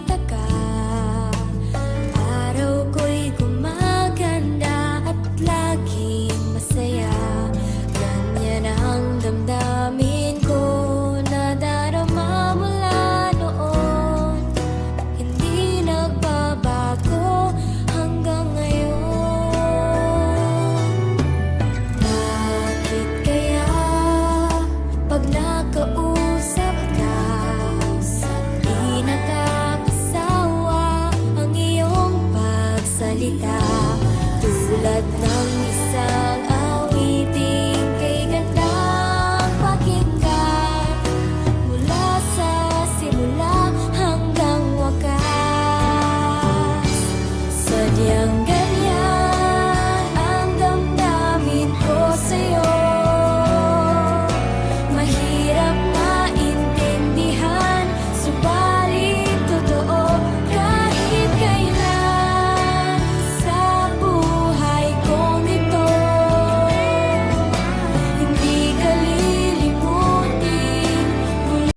nakita ka, araw ko'y gumaganda at laging masaya. Ganyan ang damdamin ko na darama mula noon, hindi nagbabago hanggang ngayon. Bakit kaya pag nakausap ka, di nakakasawa ang iyong pagsalita?